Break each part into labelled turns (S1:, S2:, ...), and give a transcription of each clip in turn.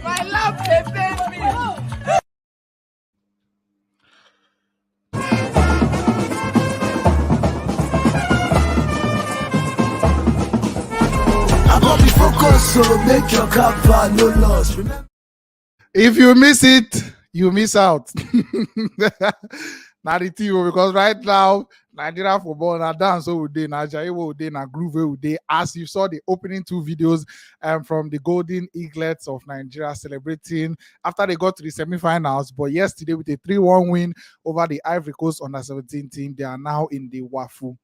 S1: My love, they paid me.
S2: So make your kappa no loss.
S3: If you miss it, you miss out. Now the team, because right now Nigerian football na dance we dey, na jaiwo we dey, na groove we dey. As you saw the opening two videos from the Golden Eaglets of Nigeria celebrating after they got to the semi-finals, but yesterday with a 3-1 win over the Ivory Coast under-17 team, they are now in the WAFU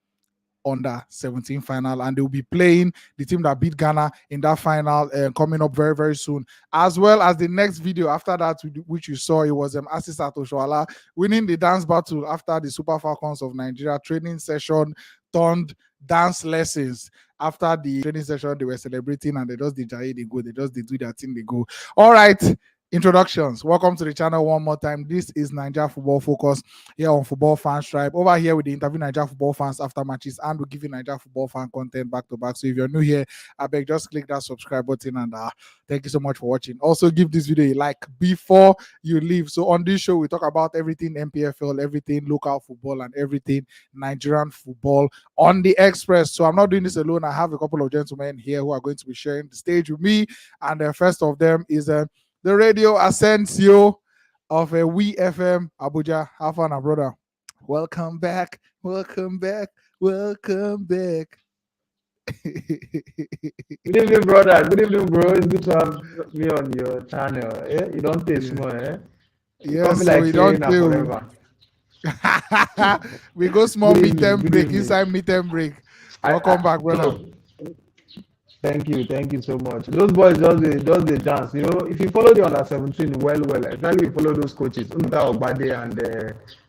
S3: under-17 final, and they'll be playing the team that beat Ghana in that final coming up very, very soon. As well as the next video after that, which you saw, it was Asisat Oshoala winning the dance battle after the Super Falcons of Nigeria training session turned dance lessons. After the training session, they were celebrating and they just did they go, they just did do their thing, they go. All right. Introductions. Welcome to the channel one more time. This is Naija Football Focus here on Football Fan Tribe. Over here, we interview Naija football fans after matches, and we give you Naija football fan content back to back. So if you're new here, I beg just click that subscribe button, and thank you so much for watching. Also, give this video a like before you leave. So on this show, we talk about everything NPFL, everything local football, and everything Nigerian football on the Express. So I'm not doing this alone. I have a couple of gentlemen here who are going to be sharing the stage with me, and the first of them is the Radio Asensio of a We FM Abuja. Have fun, brother. Welcome back. Welcome back. Welcome back.
S4: Good evening, brother. Good evening, bro. It's good to have me on your channel. Eh? You don't taste more, eh?
S3: Yes, so we don't do. We go small mid-term break, inside mid-term break. Welcome back, brother.
S4: Thank you so much. Those boys just the dance. You know, if you follow the under-17 well, especially if you follow those coaches, Unta Obade and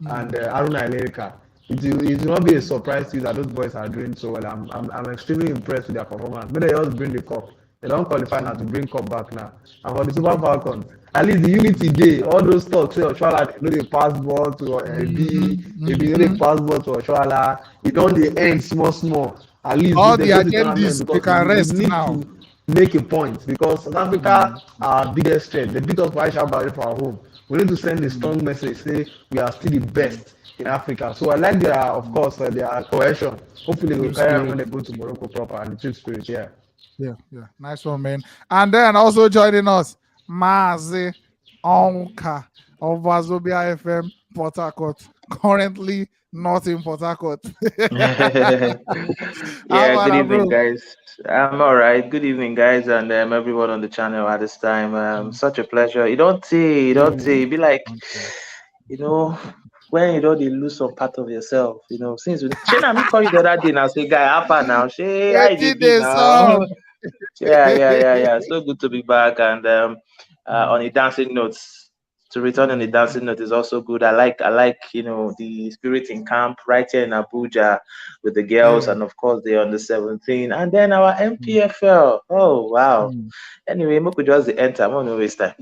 S4: Aruna America, it will not be a surprise to you that those boys are doing so well. I'm extremely impressed with their performance. But they just bring the cup. They don't qualify now to bring cup back now. And for the Super Falcons, at least the unity day, all those talks, say Oshoala, they pass ball to maybe they pass ball to Oshoala. It don't the end small. At least
S3: all the agendas we can rest now.
S4: To make a point because South Africa are our biggest strength. They beat us for Aisha Barry for our home. We need to send a strong message, say we are still the best in Africa. So I like their, of course, their cohesion. Hopefully they will carry on when they go to Morocco proper and the team spirit.
S3: Yeah, nice one, man. And then also joining us, Mazi Onwuka of Wazobia FM, Port Harcourt. Currently not in Port Harcourt.
S5: Yeah, good evening, guys. I'm all right. Good evening, guys, and everyone on the channel at this time. Such a pleasure. You don't say. Be like, you know, when you don't lose some part of yourself, you know, since we call you the other day now, say, guy, Alpha now, now. Yeah. So good to be back, and on a dancing notes. To return on the dancing note is also good. I like, you know, the spirit in camp right here in Abuja with the girls and of course the under-17 and then our NPFL. Oh wow. Anyway, we could just enter. I'm not waste time.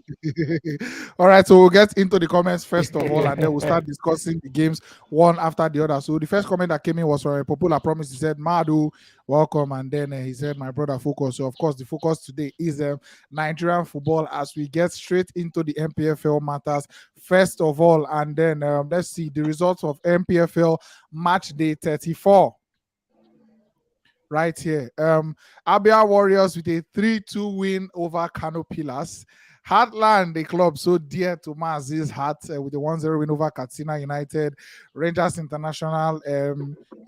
S3: All right, so we'll get into the comments first of all, and then we'll start discussing the games one after the other. So the first comment that came in was from a popular promise. He said, Madu, welcome. And then he said, my brother, focus. So of course the focus today is Nigerian football as we get straight into the NPFL matters first of all, and then let's see the results of NPFL Matchday 34 right here. Abia Warriors with a 3-2 win over Kano Pillars. Heartland, the club so dear to Mazi's heart, with the 1-0 win over Katsina United. Rangers International,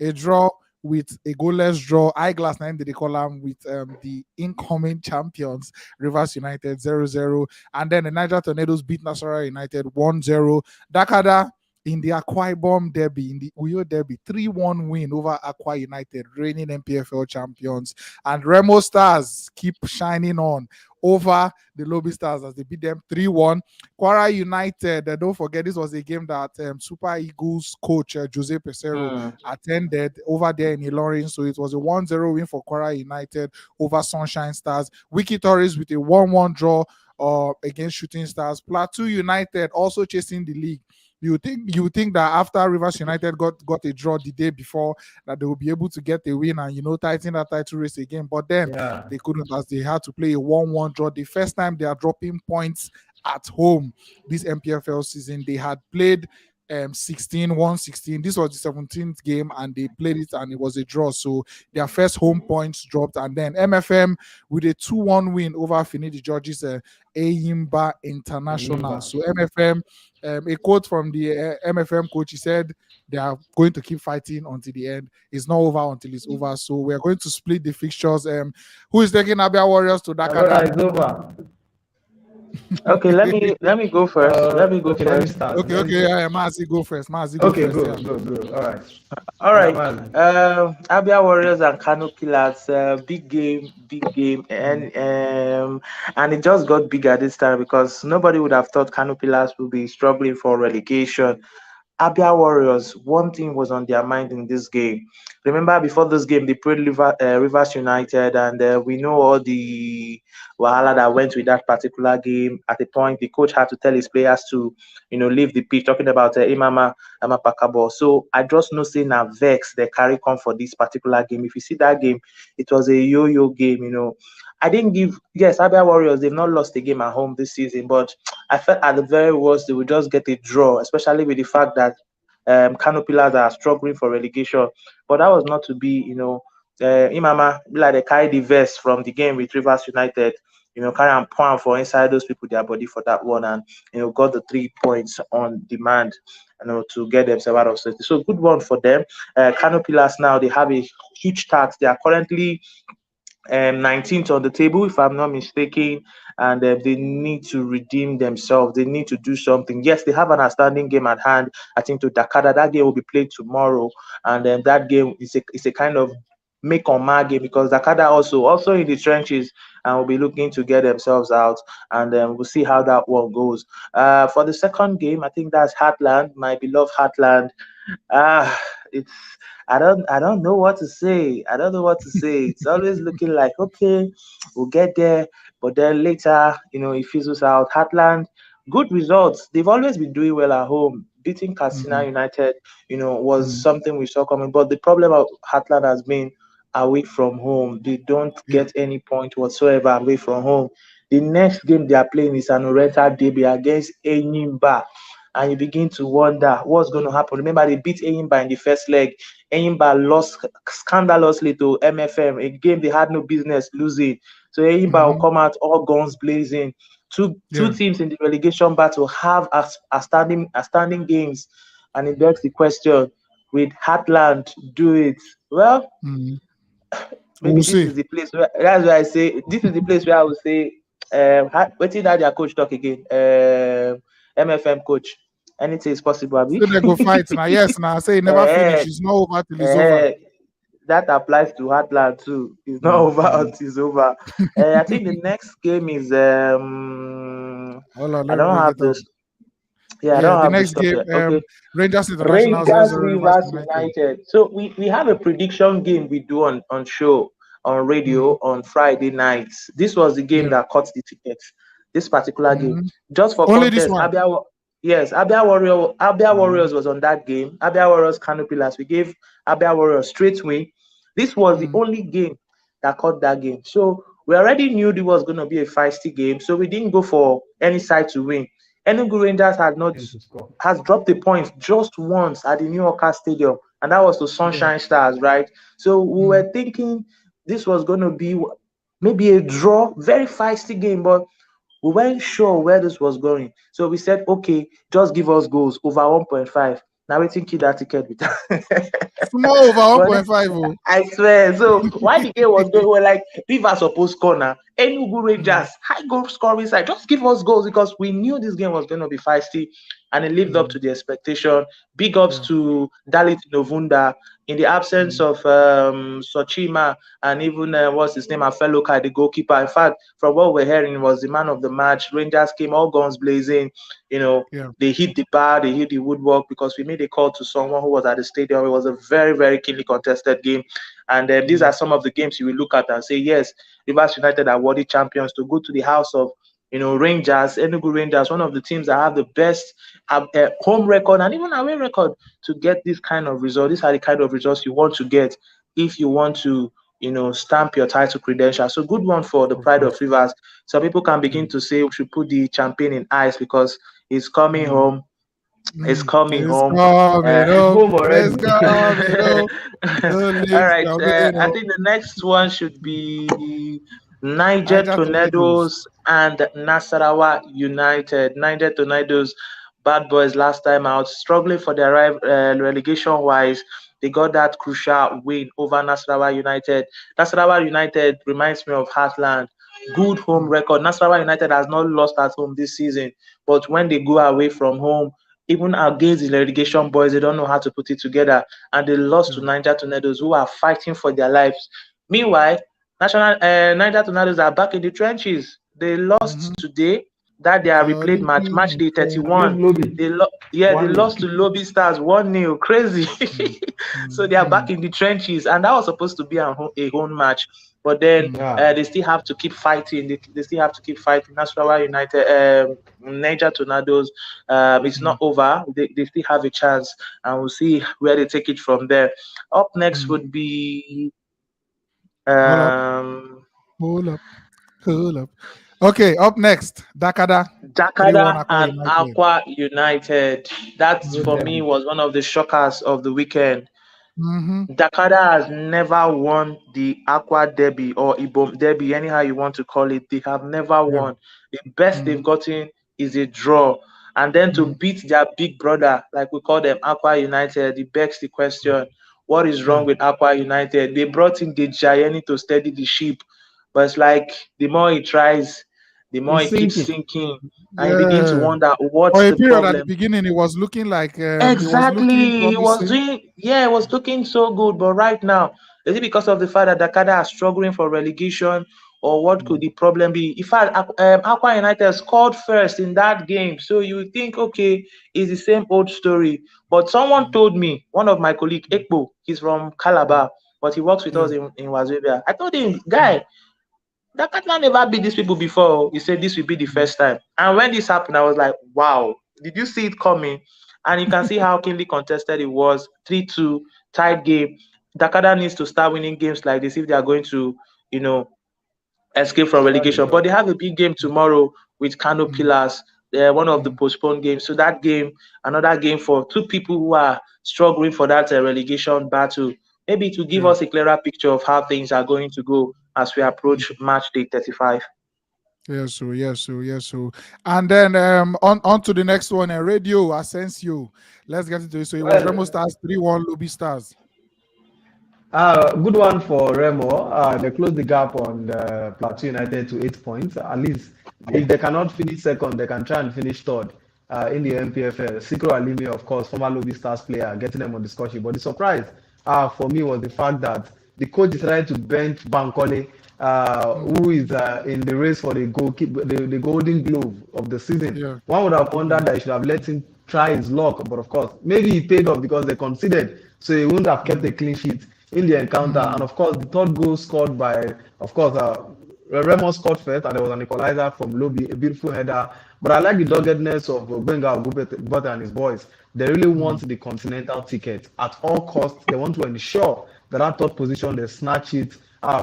S3: a draw with a goalless draw. Eyeglass 9 they call them with the incoming champions Rivers United 0-0, and then the Niger Tornadoes beat Nasarawa United 1-0. Dakada in the Akwa Ibom derby, in the Uyo derby, 3-1 win over Akwa United, reigning NPFL champions. And Remo Stars keep shining on over the Lobby Stars as they beat them 3-1. Kwara United, don't forget, this was a game that Super Eagles coach Jose Pesero attended over there in Ilorin. So it was a 1-0 win for Kwara United over Sunshine Stars. Wiki Torres with a 1-1 draw against Shooting Stars. Plateau United also chasing the league. You think that after Rivers United got a draw the day before, that they will be able to get a win and tighten that title race again, but then they couldn't, as they had to play a 1-1 draw. The first time they are dropping points at home this MPFL season. They had played 1-16. This was the 17th game and they played it and it was a draw. So their first home points dropped, and then MFM with a 2-1 win over Finidi George's Eyimba International. So MFM, a quote from the MFM coach, he said they are going to keep fighting until the end. It's not over until it's over. So we're going to split the fixtures. Who is taking Abia Warriors to Dakar?
S4: It's over.
S5: Okay, let me go first. Let me go
S4: okay,
S5: first.
S4: Let me start.
S3: Okay, Mazi, go first. Mazi, go first.
S4: Go.
S5: All right. Abia Warriors and Kano Pillars, big game, and it just got bigger this time because nobody would have thought Kano Pillars would be struggling for relegation. Abia Warriors, one thing was on their mind in this game. Remember, before this game, they played Rivers United, and we know all the wahala that went with that particular game. At a point, the coach had to tell his players to, leave the pitch, talking about Imama Pakabo. So I just know saying now vex they carry come for this particular game. If you see that game, it was a yo-yo game, I didn't yes, Abia Warriors, they've not lost a game at home this season, but I felt at the very worst they would just get a draw, especially with the fact that Kano Pillars are struggling for relegation. But that was not to be, Imama, like they carry the vest from the game with Rivers United, carry and point for inside those people their body for that one, and got the 3 points on demand, to get themselves out of safety. So good one for them. Kano Pillars now, they have a huge task. They are currently 19th on the table, if I'm not mistaken, and they need to redeem themselves. They need to do something. Yes, they have an outstanding game at hand. I think to Dakar, that game will be played tomorrow, and then that game is a kind of make or mark game because Dakar also in the trenches and will be looking to get themselves out, and then we'll see how that one goes. For the second game, I think that's Heartland, my beloved Heartland. It's I don't know what to say. It's always looking like, okay, we'll get there, but then later, it fizzles out. Heartland, good results. They've always been doing well at home. Beating Katsina United, was something we saw coming. But the problem of Heartland has been away from home. They don't get any point whatsoever away from home. The next game they are playing is an Oriental Derby against Enyimba. And you begin to wonder what's going to happen. Remember, they beat Enyimba in the first leg. Enyimba lost scandalously to MFM, a game they had no business losing. So Enyimba will come out all guns blazing. Two teams in the relegation battle have outstanding games. And it begs the question, will Heartland do it? Well, maybe this is the place where, that's why I say, this is the place where I would say, waiting that their coach talk again, MFM coach. Anything is possible, Abi.
S3: So they go fight now. Yes, now I say it never finish. It's not over till it's over.
S5: That applies to Heartland too. It's not over until it's over. I think the next game is
S3: Hold on,
S5: I don't have this. I don't
S3: the
S5: have
S3: next game.
S5: okay.
S3: Rangers International.
S5: Rivers United. So we have a prediction game we do on show on radio on Friday nights. This was the game that caught the tickets. This particular game, just for
S3: only
S5: context,
S3: this one.
S5: Abia Warriors was on that game. Abia Warriors Kano Pillars. We gave Abia Warriors straight win. This was the only game that caught that game. So we already knew it was going to be a feisty game. So we didn't go for any side to win. Enugu Rangers has dropped a point just once at the New Yorker Stadium, and that was to Sunshine Stars, right? So we were thinking this was going to be maybe a draw, very feisty game, but we weren't sure where this was going. So we said, okay, just give us goals over 1.5. Now we think that ticket with
S3: small over 1.5.
S5: I swear. So why the game was going, we're like, Rivers supposed corner, Enugu Rangers, high goal scoring side. Just give us goals because we knew this game was going to be feisty, and it lived up to the expectation. Big ups to Dalit Novunda in the absence of Sochima and even what's his name, Afelokai, the goalkeeper. In fact, from what we're hearing, it was the man of the match. Rangers came all guns blazing. They hit the bar, they hit the woodwork because we made a call to someone who was at the stadium. It was a very, very keenly contested game. And these are some of the games you will look at and say, yes, Rivers United are worthy champions. To go to the house of Rangers, Enugu Rangers, one of the teams that have the best home record and even away record, to get this kind of result. These are the kind of results you want to get if you want to, stamp your title credentials. So good one for the Pride of Rivers. Some people can begin to say we should put the champagne in ice because it's coming home. It's coming home.
S3: Home
S5: already.
S3: All
S5: right. I think the next one should be Niger Tornadoes and Nasarawa United. Niger Tornadoes, bad boys last time out, struggling for their relegation wise. They got that crucial win over Nasarawa United. Nasarawa United reminds me of Heartland. Good home record. Nasarawa United has not lost at home this season, but when they go away from home, even against the relegation boys, they don't know how to put it together, and they lost to Niger Tornadoes, who are fighting for their lives. Meanwhile, Niger Tornadoes are back in the trenches. They lost today. That they are replayed match day 31. They lost to Lobby Stars 1-0. Crazy. So they are back in the trenches, and that was supposed to be a home match. But then they still have to keep fighting. They still have to keep fighting. Nasarawa United, Niger Tornadoes, it's not over. They still have a chance, and we'll see where they take it from there. Up next would be
S3: Hold up. Okay, up next, Dakada
S5: and Aqua United. That for me was one of the shockers of the weekend. Dakada has never won the Aqua Derby or Ibom Derby, anyhow you want to call it. They have never won. The best they've gotten is a draw. And then to beat their big brother, like we call them Aqua United, it begs the question, what is wrong with Aqua United? They brought in the Giant to steady the ship, but it's like the more he tries, the more it keeps sinking, and you begin to wonder what's the problem.
S3: At the beginning, it was looking like
S5: exactly. It was looking so good, but right now, is it because of the fact that Dakada are struggling for relegation, or what could the problem be? In fact, Aqua United scored first in that game, so you would think, okay, it's the same old story. But someone told me, one of my colleagues, Ekpo, he's from Calabar, but he works with us in Wazobia. I told him, guy, Dakata never beat these people before. He said this will be the first time. And when this happened, I was like, wow, did you see it coming? And you can see how keenly contested it was. 3-2, tight game. Dakada needs to start winning games like this if they are going to, escape from relegation. But they have a big game tomorrow with Kano Pillars. They're one of the postponed games. So that game, another game for two people who are struggling for that relegation battle. Maybe to give us a clearer picture of how things are going to go as we approach match day 35.
S3: Yes, so. And then on to the next one, Radio Asensio. Let's get into it. So it was Remo Stars 3-1 Lobby Stars.
S4: Good one for Remo. They closed the gap on the Plateau United to 8 points. At least if they cannot finish second, they can try and finish third in the NPFL. Sikro Alimi, of course, former Lobby Stars player, getting them on the score sheet. But the surprise for me was the fact that the coach decided to bench Bankole, who is in the race for the golden glove of the season. Yeah. One would have wondered that he should have let him try his luck, but of course, maybe he paid off because they conceded, so he wouldn't have kept a clean sheet in the encounter. And of course, the third goal scored by, of course, Remo scored first, and there was an equalizer from Lobby, a beautiful header. But I like the doggedness of Benga Ogubete and his boys. They really want the continental ticket at all costs. They want to ensure that third position, they snatch it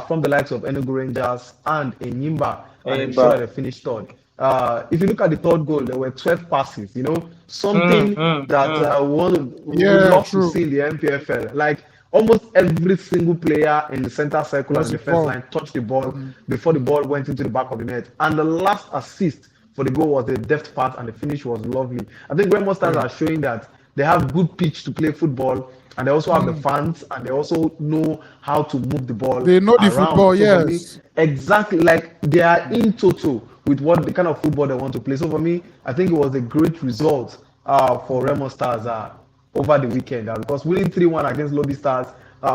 S4: from the likes of Enugu Rangers and Enyimba, and ensure that they finish third. If you look at the third goal, there were 12 passes, something that we would love to see in the NPFL. Like, almost every single player in the center circle and the defense line touched the ball before the ball went into the back of the net. And the last assist for the goal was the deft pass, and the finish was lovely. I think Remo Stars are showing that they have good pitch to play football, and they also have the fans, and they also know how to move the ball.
S3: They know the
S4: around.
S3: football,
S4: So for me,
S3: yes.
S4: exactly, like they are in total with what the kind of football they want to play. So for me, I think it was a great result for Remo Stars over the weekend, because winning 3-1 against Lobby Stars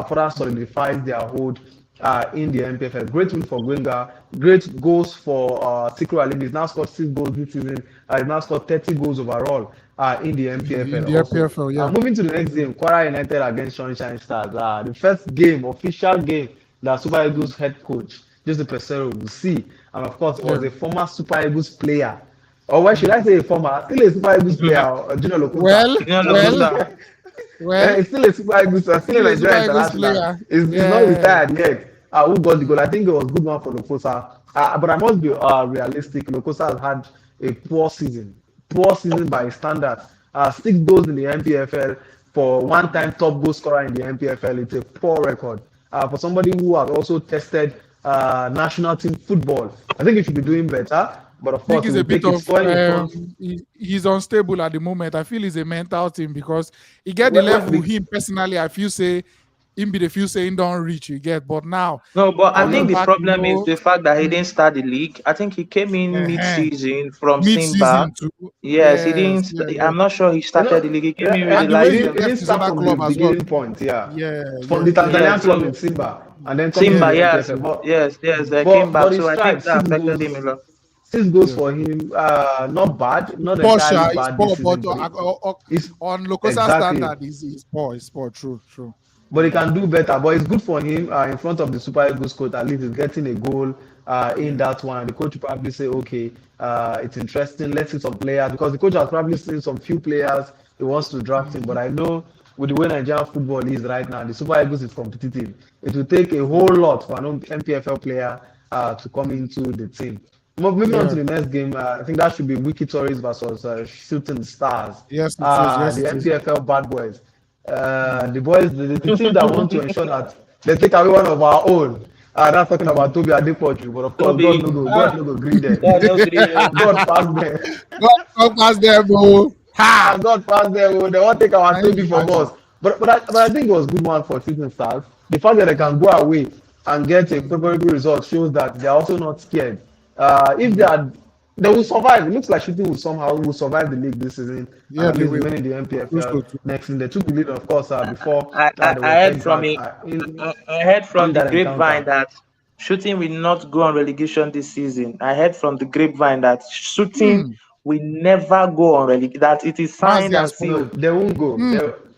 S4: further solidifies their hold in the NPFL. Great win for Gwenga. Great goals for Sikro Ali. He's now scored 6 goals this season. He's now scored 30 goals overall in the NPFL.
S3: In the NPFL, yeah.
S4: Moving to the next game, Kwara United against Sunshine Stars. The first game, official game, that Super Eagles head coach, Jose Pesero, will see. And of course, it was a former Super Eagles player. Or why should I say a former? Still a Super Eagles player, Junior Lokuta. Well, it's still a Super Eagles, still a Nigerian international. He's not retired yet. Who got the goal? I think it was a good one for Lokosa. But I must be realistic. Lokosa has had a poor season by his standards. 6 goals in the NPFL for one-time top goal scorer in the NPFL. It's a poor record. For somebody who has also tested national team football, I think he should be doing better. But of course,
S3: he's a bit of he's unstable at the moment. I feel it's a mental thing because he get the level him personally. I feel say him be the few saying don't reach you get, but now
S5: no. But I think the problem is the fact that he didn't start the league. I think he came in mid-season from Simba. Yes, he didn't. I'm not sure he started the league. He came in with the
S4: light. He didn't start from the beginning point. From the Tanzanian club in Simba, and then
S5: Simba. Yes. They came back. So I think that affected him a lot.
S4: 6 goals for him, not bad, not entirely bad.
S3: On Lokosa standard, he's poor. True.
S4: But he can do better. But it's good for him in front of the Super Eagles coach. At least he's getting a goal in that one. The coach will probably say, okay, it's interesting. Let's see some players, because the coach has probably seen some few players he wants to draft him. But I know with the way Nigerian football is right now, the Super Eagles is competitive. It will take a whole lot for an NPFL player to come into the team. Moving on to the next game, I think that should be Wiki Tories versus Shooting Stars.
S3: Yes,
S4: the NPFL Bad Boys. The boys, the team that want to ensure that they take away one of our own. That's talking about Toby Adepoju, but of course, God no go green them. God pass them.
S3: God pass them, bro.
S4: God pass them, bro. They want to take our Toby from us. But I think it was a good one for Shooting Stars. The fact that they can go away and get a favorable result shows that they are also not scared. If they will survive. It looks like Shooting will survive the league this season.
S3: Yeah, they will
S4: win the NPFL next season. They took the lead, of course, before.
S5: I heard from the grapevine that Shooting will not go on relegation this season. I heard from the grapevine that Shooting will never go on relegation. That it is signed and sealed.
S4: They won't go.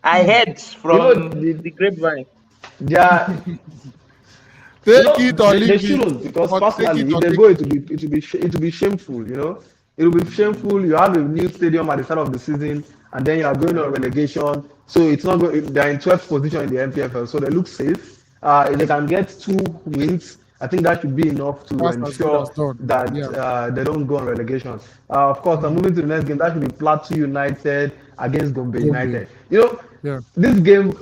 S5: I heard from the grapevine.
S4: Yeah.
S3: Take it or leave
S4: it. They shouldn't, because personally, if they go, it will be shameful. It will be shameful. You have a new stadium at the start of the season, and then you are going on relegation. So it's not good. They're in 12th position in the NPFL, so they look safe. If they can get 2 wins, I think that should be enough to ensure that they don't go on relegation. Of course, I'm moving to the next game. That should be Plateau United against Gombe United. This game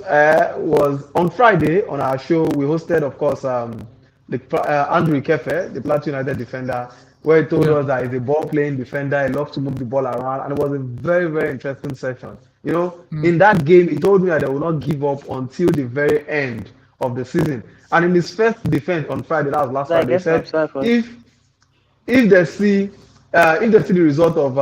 S4: was on Friday on our show. We hosted, of course, Andrew Ikefe, the Plateau United defender, where he told us that he's a ball-playing defender. He loves to move the ball around, and it was a very, very interesting session. In that game, he told me that they will not give up until the very end of the season. And in his first defense on Friday, that was last Friday, he said if they see the result of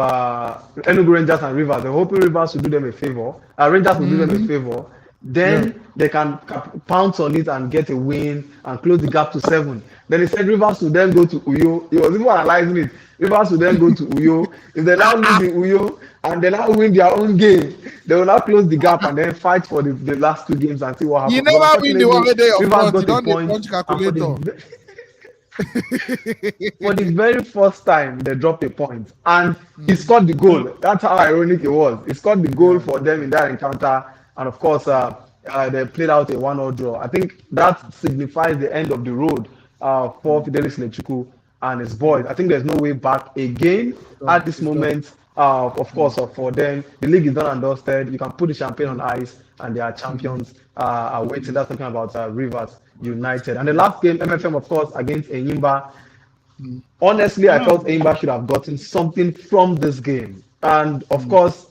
S4: Enugu Rangers and Rivers, they're hoping Rivers will do them a favor. Rangers will do them a favor. Then they can pounce on it and get a win and close the gap to 7. Then he said Rivers will then go to Uyo. He was even analyzing it. Rivers will then go to Uyo. If they now lose in Uyo and they now win their own game, they will now close the gap and then fight for the last 2 games and see what happens.
S3: You never win the one day of front. You don't need punch calculator.
S4: For the very first time, they dropped a point and he scored the goal. That's how ironic it was. He scored the goal for them in that encounter, and of course, they played out a 1-1 draw. I think that signifies the end of the road for Fidelis Lechuku and his boys. I think there's no way back again at this moment. Of course, for them, the league is done and dusted. You can put the champagne on ice, and they are champions. Are waiting. That's talking about Rivers United. And the last game, MFM, of course, against Enyimba. Honestly, I felt Enyimba should have gotten something from this game. And of course,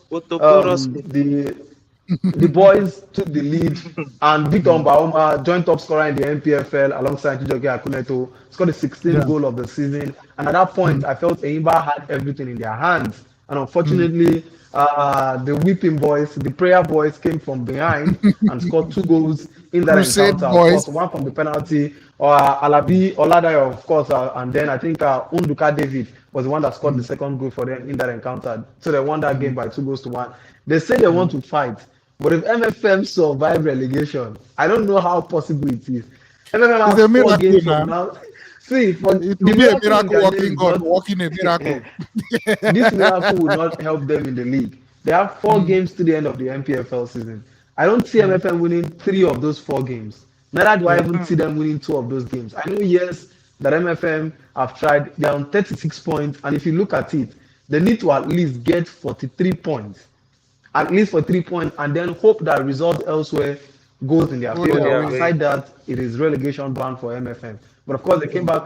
S4: The boys took the lead, and Victor Mbauma, joint top scorer in the NPFL alongside Chijoke Akuneto, scored the 16th
S3: Yeah.
S4: goal of the season. And at that point, I felt Eimba had everything in their hands. And unfortunately, the whipping boys, the prayer boys, came from behind and scored 2 goals in that
S3: Crusade
S4: encounter. Of
S3: boys.
S4: course, one from the penalty, Alabi Oladayo, of course, and then I think Unduka David was the one that scored the second goal for them in that encounter. So they won that game by 2 goals to 1. They say they want to fight, but if MFM survive relegation, I don't know how possible it is. MFM
S3: It's a
S4: has 4
S3: miracle
S4: games
S3: now.
S4: from now. See, for
S3: It
S4: the
S3: will be a
S4: miracle in
S3: miracle
S4: their name
S3: working
S4: is
S3: God,
S4: not
S3: working a miracle.
S4: this miracle will not help them in the league. They have 4 games to the end of the NPFL season. I don't see MFM winning 3 of those 4 games. Neither do I even see them winning 2 of those games. I know, yes, that MFM have tried. They're on 36 points, and if you look at it, they need to at least get 43 points. At least for 3 points, and then hope that results elsewhere goes in their
S3: Go
S4: favor.
S3: their way.
S4: Aside that, it is relegation bound for MFM. But of course, they came back.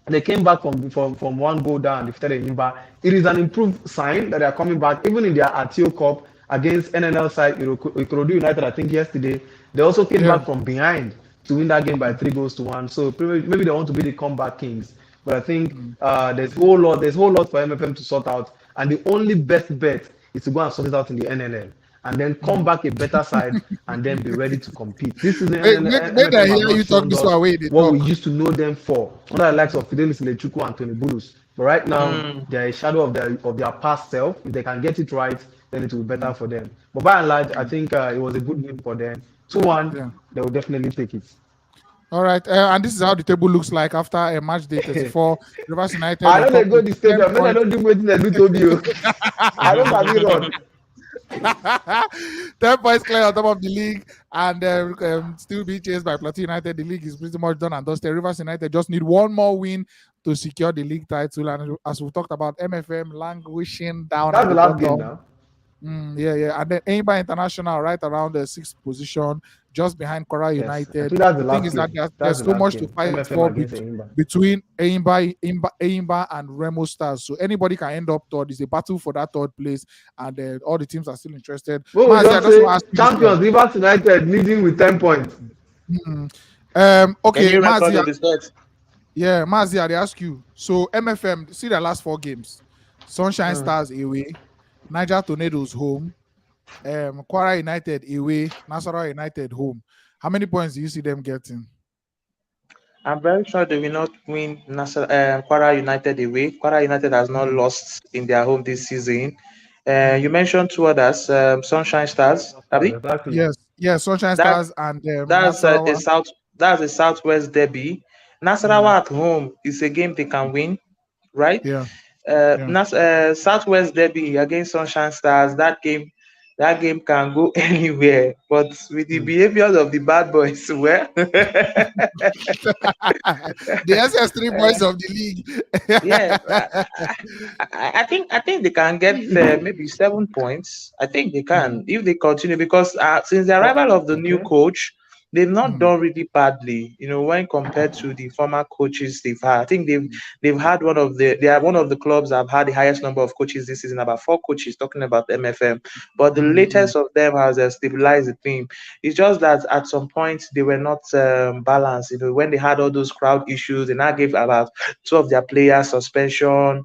S4: They came back from 1 goal down, defeated Enyimba. It is an improved sign that they are coming back, even in their Atio Cup against NNL side Ikorodu United. I think yesterday they also came
S3: Yeah.
S4: back from behind to win that game by 3 goals to 1. So maybe they want to be the comeback kings. But I think there's a whole lot for MFM to sort out, and the only best bet is to go and sort it out in the NNL, and then come back a better side, and then be ready to compete. This is the
S3: Make I
S4: MFM has
S3: hear
S4: not
S3: you talk
S4: shown
S3: this
S4: us
S3: way. They
S4: what we
S3: talk.
S4: used to know them for, under the likes of Fidelis Lechuku and Tony Bulus. But right now,
S5: Mm.
S4: they're a shadow of their past self. If they can get it right, then it will be better for them. But by and large, I think it was a good win for them. 2-1,
S3: Yeah.
S4: they will definitely take it.
S3: All right, and this is how the table looks like after a match day 34. Rivers United.
S4: I don't
S3: on top
S4: go
S3: with
S4: the
S3: 10
S4: stadium. Maybe I
S3: points.
S4: don't do wetin they do Tobi. I don't sabi run.
S3: 10 points clear on top of the league, and still being chased by Plateau United. The league is pretty much done and dusted. Rivers United just need one more win to secure the league title. And as we talked about, MFM languishing down
S4: That's
S3: at
S4: the
S3: the
S4: last game
S3: bottom.
S4: now.
S3: Yeah. And then Enyimba International right around the 6th position, just behind Kora
S4: Yes, I
S3: United.
S4: think that's the
S3: The thing
S4: last
S3: is that
S4: game.
S3: there's
S4: That's the
S3: so
S4: last
S3: much to
S4: game.
S3: fight
S4: MFM
S3: for
S4: against Enyimba.
S3: between Enyimba and Remo Stars. So anybody can end up third. It's a battle for that third place, and all the teams are still interested.
S4: What we
S3: Mazi, I
S4: just
S3: just want to
S4: say,
S3: ask you this
S4: champions Rivers United leading with 10 points.
S3: Okay,
S5: Any record
S3: Mazi.
S5: of the set?
S3: Yeah, Mazi, I ask you. So MFM, see the last 4 games: Sunshine Stars away, Niger Tornadoes home, Kwara United away, Nasarawa United home. How many points do you see them getting?
S5: I'm very sure they will not win Kwara United away. Kwara United has not lost in their home this season. You mentioned 2 others, Sunshine Stars. Abi?
S4: Exactly.
S3: Yes, Sunshine
S5: That
S3: Stars and
S5: that's
S3: Nasarawa.
S5: a Southwest derby. Nasarawa at home is a game they can win, right?
S3: Yeah.
S5: Southwest derby against Sunshine Stars. That game can go anywhere. But with the behaviors of the bad boys, well,
S3: The SS3 boys of the league.
S5: yeah, I think they can get maybe 7 points. I think they can if they continue because since the arrival of the new coach, they've not done really badly. When compared to the former coaches they've had. I think they've had they are one of the clubs that have had the highest number of coaches this season. About 4 coaches talking about MFM, but the latest of them has stabilized the team. It's just that at some point they were not balanced. When they had all those crowd issues, they now gave about 2 of their players suspension,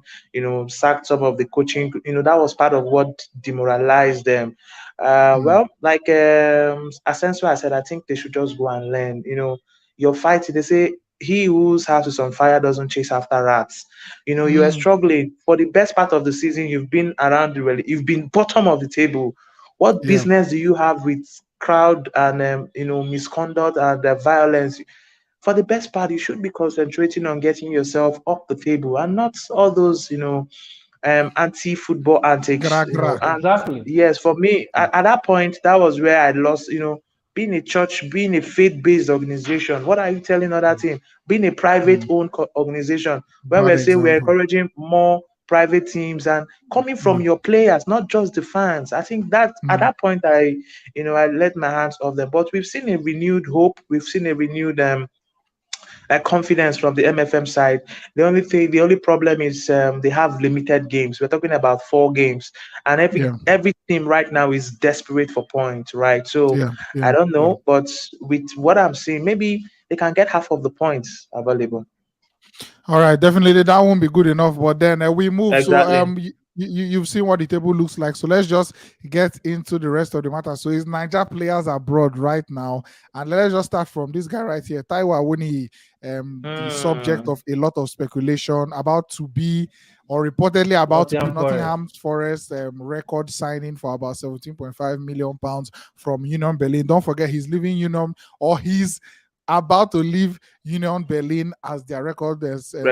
S5: sacked some of the coaching, that was part of what demoralized them. Well, like Asensio, I said, I think they should just go and learn. Your fight, they say, he whose house is on fire doesn't chase after rats. You are struggling for the best part of the season. You've been around you've been bottom of the table. What business do you have with crowd and misconduct and violence? For the best part, you should be concentrating on getting yourself up the table and not all those, anti-football antics. And
S4: Exactly.
S5: yes, for me, at that point, that was where I lost. Being a church, being a faith-based organization. What are you telling other team? Being a private-owned organization, when
S3: Bad
S5: we're saying we're
S3: example.
S5: encouraging more private teams and coming from your players, not just the fans. I think that at that point, I let my hands off them. But we've seen a renewed hope. We've seen a renewed confidence from the MFM side. The only problem is they have limited games. We're talking about 4 games, and every team right now is desperate for points, right? So I don't know, but with what I'm seeing, maybe they can get half of the points available.
S3: All right, definitely that won't be good enough. But then we move.
S5: Exactly.
S3: So you've seen what the table looks like. So let's just get into the rest of the matter. So it's Naija Players Abroad right now, and let's just start from this guy right here, Taiwo Awoniyi, the subject of a lot of speculation about to be, or reportedly about to be, Nottingham Forest record signing for about £17.5 million from Union Berlin. Don't forget, he's leaving Union, or he's about to leave Union Berlin as their record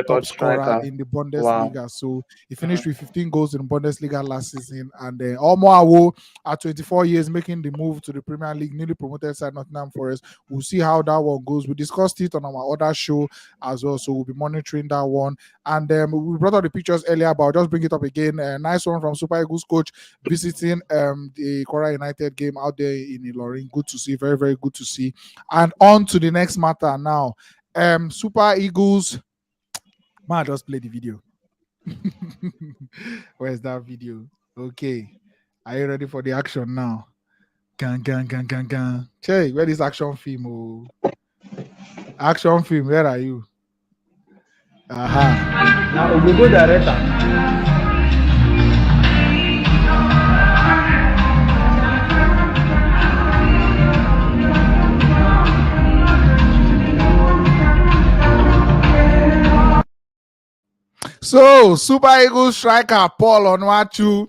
S3: top scorer in the Bundesliga. Wow. So he finished with 15 goals in the Bundesliga last season. And Omo at 24 years making the move to the Premier League, newly promoted side Nottingham Forest. We'll see how that one goes. We discussed it on our other show as well, so we'll be monitoring that one. And we brought out the pictures earlier, but I'll just bring it up again. A nice one from Super Eagles coach visiting the Kora United game out there in Ilorin. Good to see, very, very good to see. And on to the next matter now. Super Eagles. Man, I just play the video. Where's that video? Okay. Are you ready for the action now? Gang. Che, where is action film? Oh? Action film, where are you? Aha.
S4: Now we go director.
S3: So, Super Eagles striker Paul Onuachu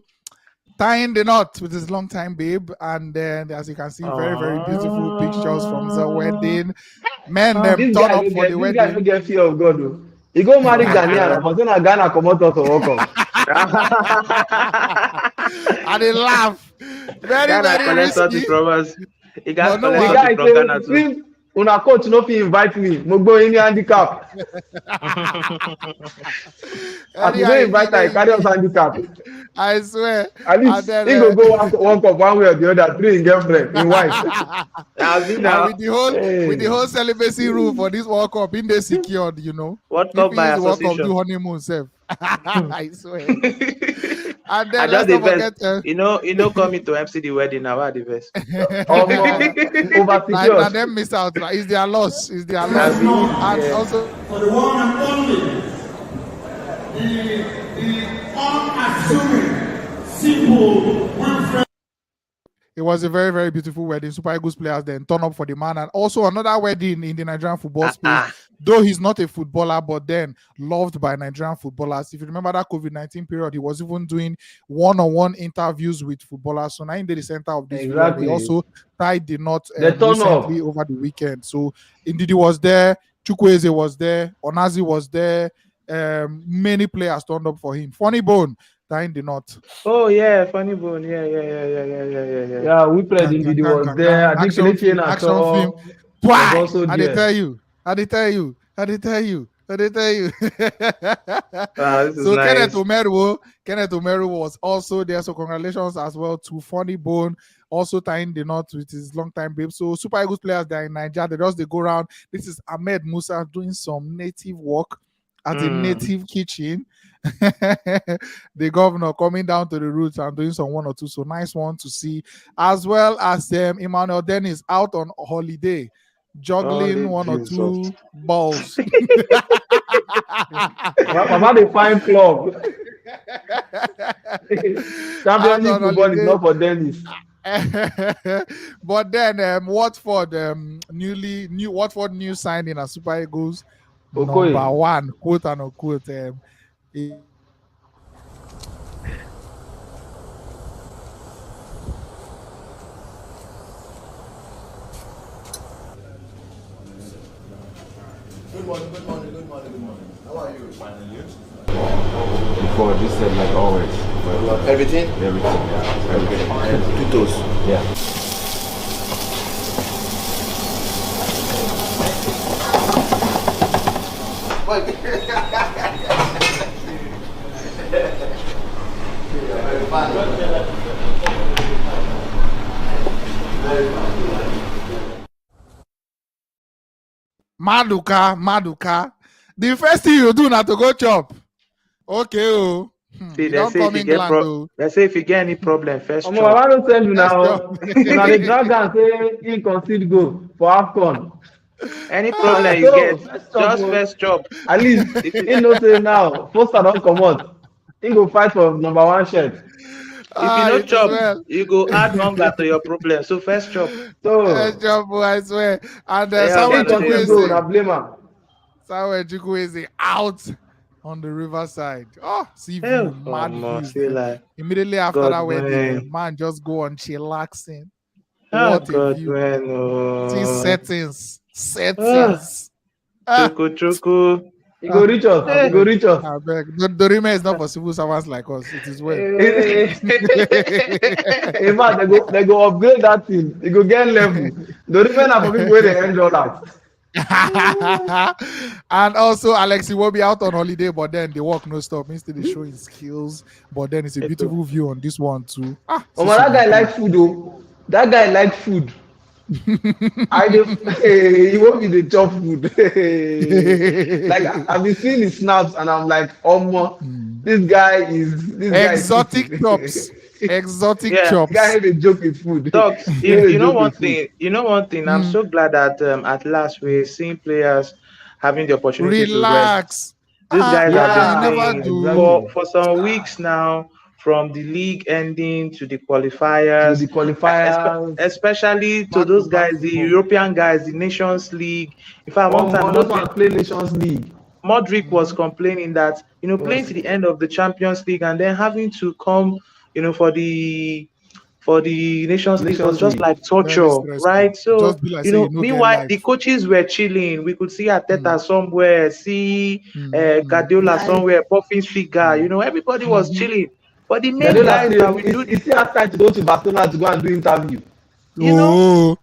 S3: tying the knot with his long-time babe, and then, as you can see, very, very beautiful pictures from the wedding. Men, them turn up for the wedding. This guy
S4: don't get fear of God, though. He go marry Ghanaian, but then Ghana come out to walk
S3: and they laugh. Very, very risky.
S5: He got collected from Ghana too.
S4: Una coach no fit invite me. Mo go in handicap. As you don't invite I carry us handicap.
S3: I swear.
S4: At least he go walk up one way or the other, 3 in girlfriend, in wife.
S3: With the whole celibacy rule for this World Cup, in they secured, you know.
S5: What Cup by association?
S3: World Cup do honeymoon self. I swear. And then
S5: let's not forget, you know, coming to MC the wedding now are the best.
S3: And then miss out. It's their loss. It's their loss. And also
S6: for the one and only, the unassuming, simple, Wilfred.
S3: It was a very, very beautiful wedding. Super Eagles players then turn up for the man. And also another wedding in the Nigerian football space. Though he's not a footballer, but then loved by Nigerian footballers. If you remember that COVID-19 period, he was even doing one-on-one interviews with footballers. So now in the center of this video, he also tied the knot recently over the weekend. So indeed he was there. Chukwueze was there. Onazi was there. Many players turned up for him. Funny Bone tying the knot.
S5: Oh yeah, Funny Bone. Yeah.
S4: Yeah, we played in video was there. I think
S3: action film.
S4: Also
S3: I tell you. So
S5: this
S3: is nice. Kenneth Omeru was also there. So congratulations as well to Funny Bone, also tying the knot with his long-time babe. So Super Eagles players, they're in Nigeria. They go around. This is Ahmed Musa doing some native work at a native kitchen. The governor coming down to the roots and doing some 1 or 2. So nice one to see. As well as Emmanuel Dennis out on holiday, juggling 1 or 2 balls.
S4: Mama, they find club. Champions League football is not for Dennis.
S3: But then Watford, Watford new signing as Super Eagles number 1, quote and unquote.
S2: Good morning. How are you?
S7: Before this said like always.
S2: Everything?
S7: Everything, yeah. Everything.
S2: And 2 toes?
S7: Yeah.
S3: Maduka. The first thing you do now to go chop. Okay, oh.
S5: See,
S3: You
S5: they
S3: don't
S5: say if
S3: come
S5: you
S3: England,
S5: get
S3: though.
S5: they say if you get any problem, first
S4: I
S5: chop.
S4: want to tell you
S3: Let's
S4: now.
S3: go.
S4: Now the dragon say he concede goal for AFCON.
S5: Any problem you
S4: So
S5: get,
S4: first
S5: just
S4: chop,
S5: first chop.
S4: at least
S5: If
S4: he
S5: you,
S4: know say now Foster don comot. He go fight for number 1 shirt.
S5: if you no
S3: It is
S5: chop,
S3: well.
S5: you go add hunger to your problem. So first chop.
S4: So
S3: Job, I swear. And
S5: Yeah,
S4: he
S3: Samuel
S5: man,
S4: concede goal, na
S3: Chukwueze.
S4: blame am.
S3: Samuel Chukwueze out on the riverside. Oh, sea view,
S5: Hell,
S3: mad views.
S5: feel like
S3: Immediately after
S5: God
S3: that wedding,
S5: man.
S3: man just go on chillaxing.
S5: Ah,
S3: What a
S5: God
S3: view.
S5: man.
S3: See
S5: Oh.
S3: settings. Ah,
S5: Choco.
S4: He go reach us.
S3: I
S4: He go
S3: beg.
S4: reach us.
S3: I beg. The remake is not for civil servants like us. It is well.
S4: In fact, they go upgrade that thing. They go get level. The reason na for people wey dey earn dollars.
S3: And also Alex will be out on holiday, but then the work no stop. Instead they show his skills, but then it's a beautiful view on this one too.
S4: Omo, that guy like food though. That guy like food. I dey he won't be the chop food. Like I've been seeing his snaps and I'm like, Omo, this guy is
S3: exotic chops. Exotic
S5: Yeah.
S3: chops.
S4: Guy dey joke with food.
S5: Docs,
S4: He dey
S5: you know
S4: joke
S5: one
S4: with food.
S5: thing. You know one thing. I'm so glad that at last we're seeing players having the opportunity to rest.
S3: Relax.
S5: These guys have
S4: Yeah,
S5: been
S3: you never
S5: playing
S3: do.
S5: for some weeks now, from the league ending to the qualifiers,
S4: The qualifiers.
S5: especially to
S3: Back
S5: those
S3: to back
S5: guys, the
S3: football.
S5: European guys, the Nations League. In fact, one time
S4: Those ones play Nations League.
S5: Modric was complaining that playing to the end of the Champions League and then having to come for the Nations League was
S4: Nations
S5: just
S4: League.
S5: like
S3: Very
S5: torture,
S3: stressful.
S5: right? So
S3: Just be like say you no get
S5: meanwhile
S3: life.
S5: the coaches were chilling. We could see Ateta somewhere, see Guardiola somewhere, puffing cigar. Everybody was chilling. But the main guys that we do,
S4: He still has time to go to Barcelona to go and do interview.
S3: Oh,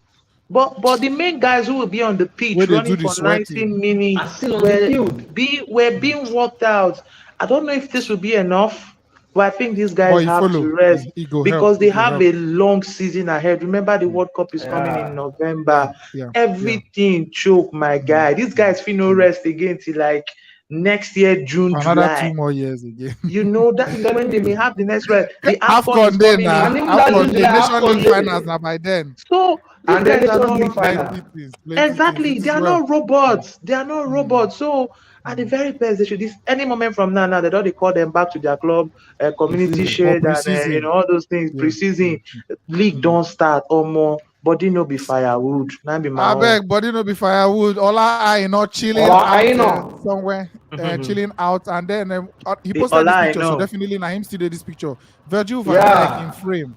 S5: but the main guys who will be on the pitch
S3: where they
S5: running
S3: do the
S5: for 90
S3: sweating.
S5: minutes
S4: Are still on the field.
S5: were being worked out. I don't know if this will be enough, but I think these
S3: But
S5: guys
S3: you
S5: have
S3: follow.
S5: to rest
S3: It go
S5: because
S3: help.
S5: they
S3: It go
S5: have
S3: help.
S5: a long season ahead. Remember, the World Cup is coming
S4: Yeah.
S5: in November.
S3: Yeah.
S5: Everything choke, my guy. These guys feel no rest again till like next year, June,
S3: Another
S5: July.
S3: 2 more years again.
S5: That is when they may have the next rest. The AFCON
S3: AFCON
S5: is
S3: day
S5: coming
S3: now.
S5: in.
S3: AFCON day.
S4: July,
S3: Nation League
S4: AFCON day.
S3: finals now by then.
S5: So these
S4: And then
S5: guys are
S4: Nations
S5: not
S4: League final.
S3: Plenty things.
S5: exactly. They are not robots. They are not robots. So at the very best, they should. This any moment from now, they don't call them back to their club, community
S3: For
S5: shade, and
S3: pre-season.
S5: all those things.
S3: Yeah.
S5: Pre-season league don't start or more. Body no be firewood. Now be my
S3: I
S5: own.
S3: beg, body no be firewood. All I not chilling
S4: Ola
S3: out
S4: Aina.
S3: somewhere, chilling out, and then he
S5: The
S3: posted this
S5: Ola
S3: picture. So
S5: Aina.
S3: definitely, now him still did this picture. Virgil van
S4: Yeah.
S3: Dijk in frame.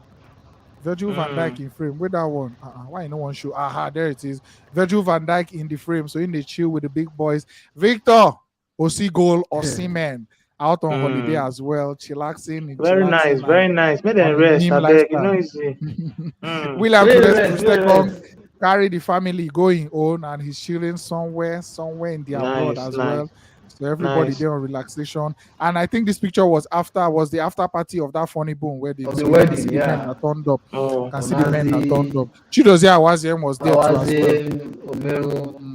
S3: Virgil van Dijk in frame. Where that one? Why no one show? There it is. Virgil van Dijk in the frame. So in the chill with the big boys. Victor Osigol Osimhen out on holiday as well, chillaxing.
S5: Very nice, very nice. Make them
S3: on the
S5: rest.
S3: meme
S5: I beg. You
S3: lifestyle.
S5: know easy.
S3: William
S4: Very
S3: Tudor
S4: nice,
S3: second carry the family going on, and he's chilling somewhere in the abroad
S5: Nice,
S3: as
S5: nice.
S3: well. So everybody
S5: Nice.
S3: there on relaxation. And I think this picture was the after party of that funny boom where they
S4: Of the
S3: so you
S4: wedding,
S3: can see the
S4: yeah.
S3: men that turned up.
S5: Oh,
S3: You can see the men that
S4: Mazi-
S3: turned up. Chidozie Awaziem was there too as well.
S4: Awazim, Omero.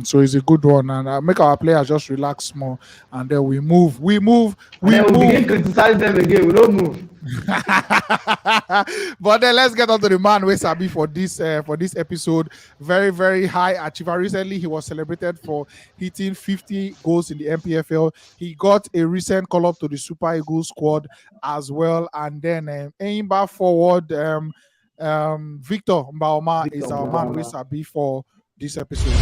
S3: So it's a good one, and make our players just relax more, and then we move.
S4: And then we begin criticize them again. We don't move.
S3: But then let's get on to the man we sabi for this episode. Very, very high achiever. Recently, he was celebrated for hitting 50 goals in the NPFL. He got a recent call up to the Super Eagles squad as well. And then aim back forward, Victor Mbaoma is our man we sabi for this episode.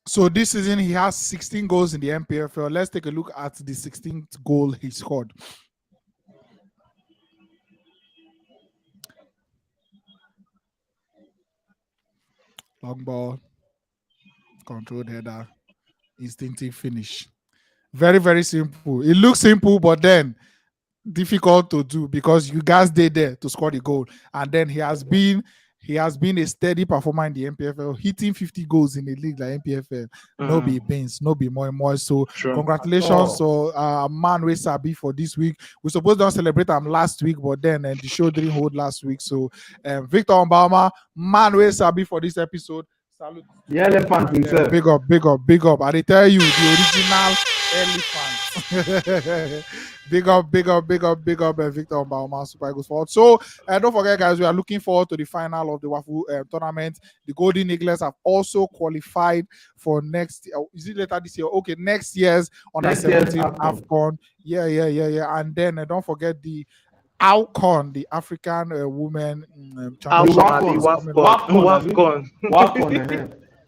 S3: So this season he has 16 goals in the NPFL. Let's take a look at the 16th goal he scored. Long ball, controlled header, instinctive finish. Very, very simple. It looks simple, but then difficult to do because you guys stay there to score the goal. And then he has been he has been a steady performer in the NPFL, hitting 50 goals in the league like NPFL. No be beans, no be more. So congratulations. So man we sabi for this week. We supposed to celebrate him last week, but then the show didn't hold last week. So Victor Mbama, man we sabi for this episode. Salute.
S4: The elephant himself.
S3: Big up. I tell you, the original elephant. Big up, Victor Mbama, Super Eagles forward. So don't forget, guys, we are looking forward to the final of the Wafu tournament. The Golden Eagles have also qualified for next. Is it later this year? Okay, next year's under 17 AFCON. Yeah. And then don't forget the AFCON, the African Women
S5: Championship.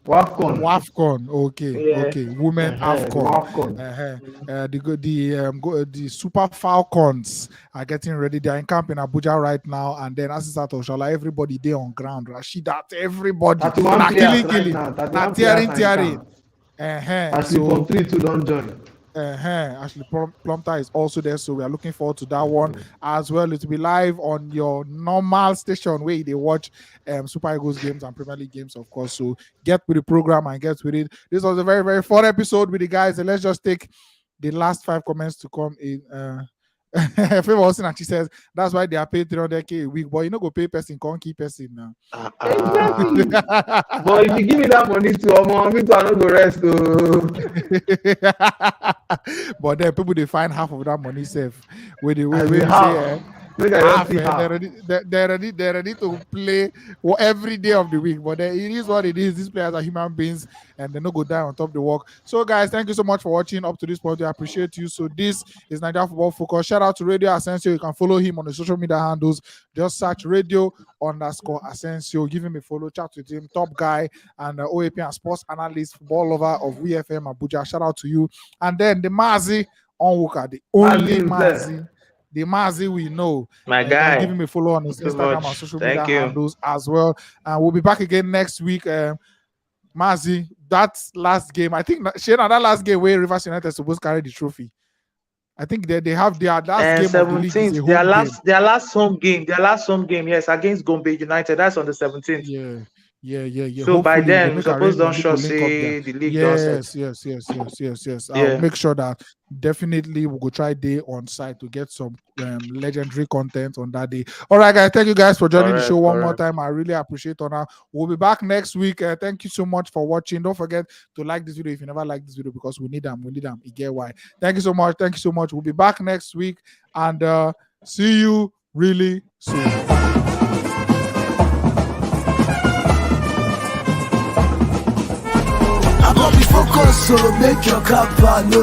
S3: WAFCON. Okay. Women AFCON. The Super Falcons are getting ready. They are in camp in Abuja right now. And then Asisat Oshola, everybody there on ground. Rashidat, everybody. Not tearing.
S4: Actually, from 3 to don't join.
S3: Ashley Plumter is also there, so we are looking forward to that one as well. It will be live on your normal station where they watch Super Eagles games and Premier League games, of course. So get with the program and get with it. This was a very, very fun episode with the guys. And let's just take the last 5 comments to come in. Favor Austin and she says that's why they are paid 300k a week, but you know go pay person, can't keep person now.
S4: Exactly. But if you give me that money to me to I no go rest.
S3: But then people they find half of that money safe. Where they say they're ready to play every day of the week. But then it is what it is. These players are human beings and they no go die on top of the work. So guys, thank you so much for watching up to this point. I appreciate you. So this is Naija Football Focus. Shout out to Radio Asensio. You can follow him on the social media handles. Just search Radio_Asensio. Give him a follow. Chat with him. Top guy and OAP and sports analyst, football lover of VFM Abuja. Shout out to you. And then the Mazi Onwuka, the only Mazi. The Mazi we know.
S5: My guy.
S3: Give him a follow on his Instagram and social media handles as well. And we'll be back again next week. Mazi, that last game, I think that last game where Rivers United is supposed to carry the trophy. I think they have their last game of the league.
S5: Their last home game, yes, against Gombe United. That's on the 17th.
S3: Yeah. So
S5: hopefully, by then, we suppose don't show say the league does.
S3: Yes. I'll make sure that definitely we'll go try day on site to get some legendary content on that day. All right, guys. Thank you guys for joining the show one more time. I really appreciate it. We'll be back next week. Thank you so much for watching. Don't forget to like this video if you never like this video because we need them. You get why. Thank you so much. We'll be back next week and see you really soon.
S2: Focus, so make your cap